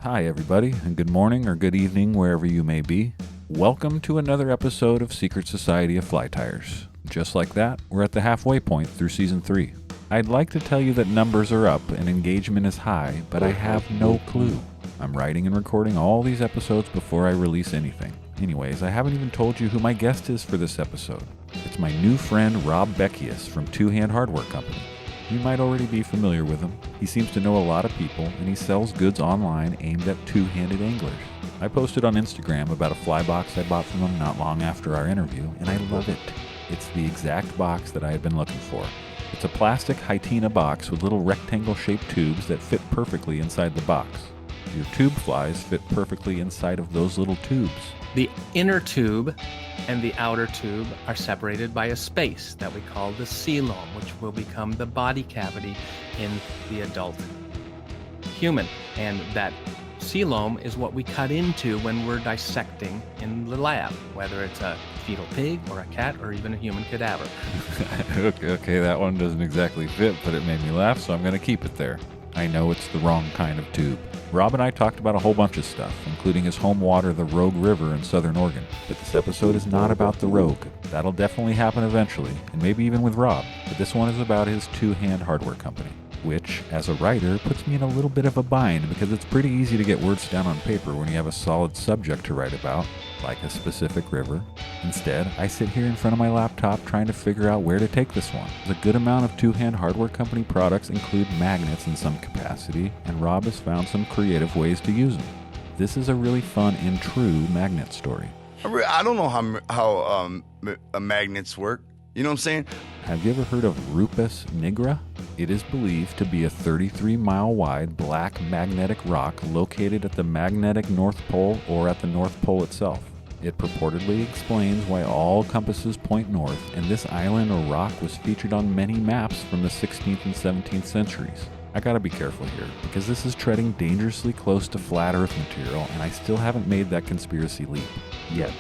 Hi, everybody, and good morning or good evening, wherever you may be. Welcome to another episode of Secret Society of Fly Tires. Just like that, we're at the halfway point through Season 3. I'd like to tell you that numbers are up and engagement is high, but I have no clue. I'm writing and recording all these episodes before I release anything. Anyways, I haven't even told you who my guest is for this episode. It's my new friend Rob Beckius from Two Hand Hardware Company. You might already be familiar with him. He seems to know a lot of people, and he sells goods online aimed at two-handed anglers. I posted on Instagram about a fly box I bought from him not long after our interview, and I love it. It's the exact box that I had been looking for. It's a plastic Hytina box with little rectangle-shaped tubes that fit perfectly inside the box. Your tube flies fit perfectly inside of those little tubes. The inner tube and the outer tube are separated by a space that we call the coelom, which will become the body cavity in the adult human. And that coelom is what we cut into when we're dissecting in the lab, whether it's a fetal pig or a cat or even a human cadaver. Okay, that one doesn't exactly fit, but it made me laugh, so I'm going to keep it there. I know it's the wrong kind of tube. Rob and I talked about a whole bunch of stuff, including his home water, the Rogue River in southern Oregon. But this episode is not about the Rogue. That'll definitely happen eventually, and maybe even with Rob. But this one is about his two-hand hardware company, which, as a writer, puts me in a little bit of a bind because it's pretty easy to get words down on paper when you have a solid subject to write about, like a specific river. Instead, I sit here in front of my laptop trying to figure out where to take this one. A good amount of Two-Hand Hardware Company products include magnets in some capacity, and Rob has found some creative ways to use them. This is a really fun and true magnet story. I don't know how magnets work. You know what I'm saying? Have you ever heard of Rupus nigra? It is believed to be a 33-mile-wide black magnetic rock located at the magnetic North Pole or at the North Pole itself. It purportedly explains why all compasses point north, and this island or rock was featured on many maps from the 16th and 17th centuries. I gotta be careful here, because this is treading dangerously close to flat Earth material, and I still haven't made that conspiracy leap. Yet.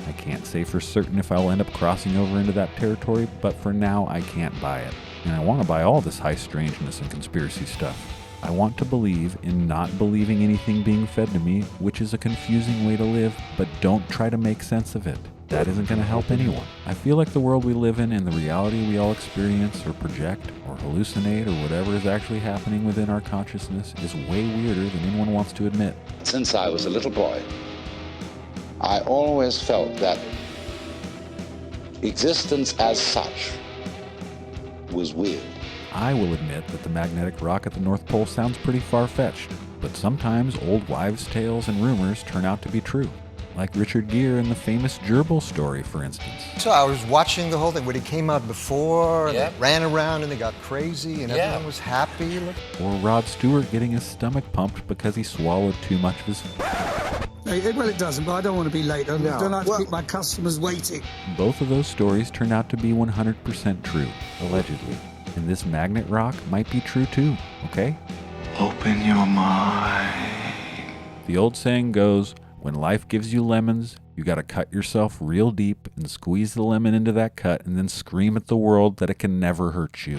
I can't say for certain if I'll end up crossing over into that territory, but for now I can't buy it. And I want to buy all this high strangeness and conspiracy stuff. I want to believe in not believing anything being fed to me, which is a confusing way to live, but don't try to make sense of it. That isn't going to help anyone. I feel like the world we live in and the reality we all experience or project or hallucinate or whatever is actually happening within our consciousness is way weirder than anyone wants to admit. Since I was a little boy, I always felt that existence as such was weird. I will admit that the magnetic rock at the North Pole sounds pretty far-fetched, but sometimes old wives' tales and rumors turn out to be true. Like Richard Gere in the famous gerbil story, for instance. So I was watching the whole thing when it came out before, and they ran around and they got crazy and everyone was happy. Or Rod Stewart getting his stomach pumped because he swallowed too much of his... Well, it doesn't, but I don't want to be late. I don't like to keep my customers waiting. Both of those stories turned out to be 100% true, allegedly. And this magnet rock might be true too, okay? Open your mind. The old saying goes, when life gives you lemons, you gotta cut yourself real deep and squeeze the lemon into that cut and then scream at the world that it can never hurt you.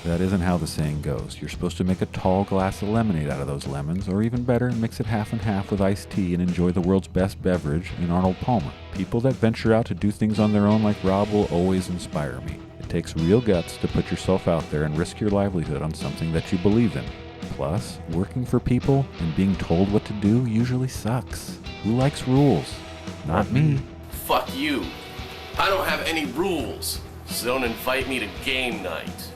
That isn't how the saying goes. You're supposed to make a tall glass of lemonade out of those lemons, or even better, mix it half and half with iced tea and enjoy the world's best beverage in Arnold Palmer. People that venture out to do things on their own like Rob will always inspire me. It takes real guts to put yourself out there and risk your livelihood on something that you believe in. Plus, working for people and being told what to do usually sucks. Who likes rules? Not me. Fuck you. I don't have any rules, so don't invite me to game night.